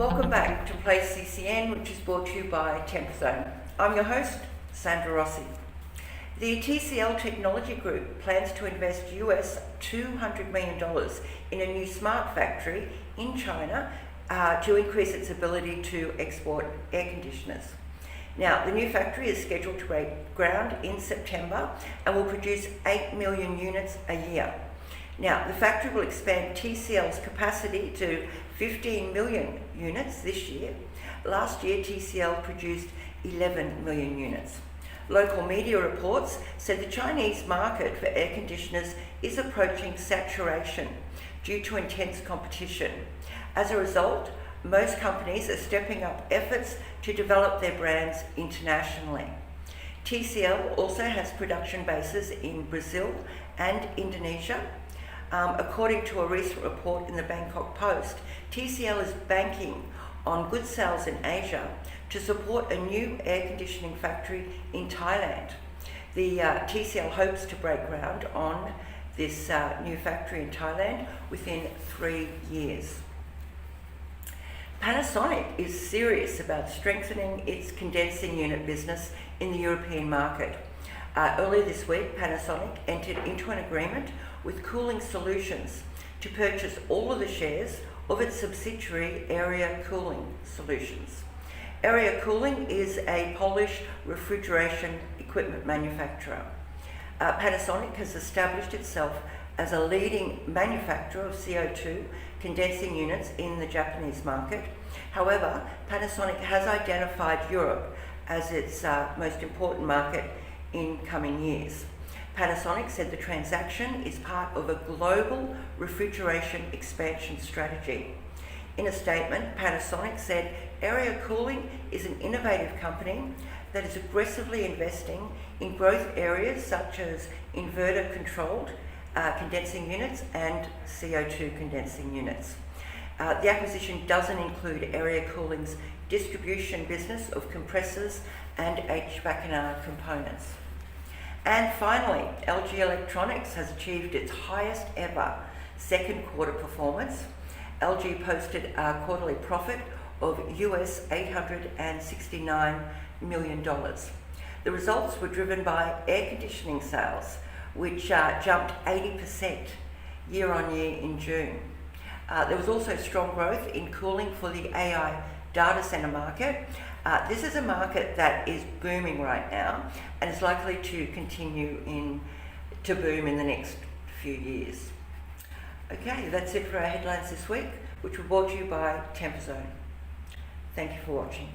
Welcome back to Play CCN, which is brought to you by Panasonic. I'm your host, Sandra Rossi. The TCL Technology Group plans to invest US $200 million in a new smart factory in China to increase its ability to export air conditioners. Now, the new factory is scheduled to break ground in September and will produce 8 million units a year. Now, the factory will expand TCL's capacity to 15 million units this year. Last year, TCL produced 11 million units. Local media reports said the Chinese market for air conditioners is approaching saturation due to intense competition. As a result, most companies are stepping up efforts to develop their brands internationally. TCL also has production bases in Brazil and Indonesia. According to a recent report in the Bangkok Post, TCL is banking on good sales in Asia to support a new air conditioning factory in Thailand. The TCL hopes to break ground on this new factory in Thailand within 3 years. Panasonic is serious about strengthening its condensing unit business in the European market. Earlier this week, Panasonic entered into an agreement with Cooling Solutions to purchase all of the shares of its subsidiary Area Cooling Solutions. Area Cooling is a Polish refrigeration equipment manufacturer. Panasonic has established itself as a leading manufacturer of CO2 condensing units in the Japanese market. However, Panasonic has identified Europe as its most important market in coming years. Panasonic said the transaction is part of a global refrigeration expansion strategy. In a statement, Panasonic said Area Cooling is an innovative company that is aggressively investing in growth areas such as inverter-controlled condensing units and CO2 condensing units. The acquisition doesn't include Area Cooling's distribution business of compressors and HVAC&R components. And finally, LG Electronics has achieved its highest ever second quarter performance. LG posted a quarterly profit of US $869 million. The results were driven by air conditioning sales, which jumped 80% year on year in June. There was also strong growth in cooling for the AI data center market. This is a market that is booming right now and is likely to continue to boom in the next few years. Okay, that's it for our headlines this week, which were brought to you by Panasonic. Thank you for watching.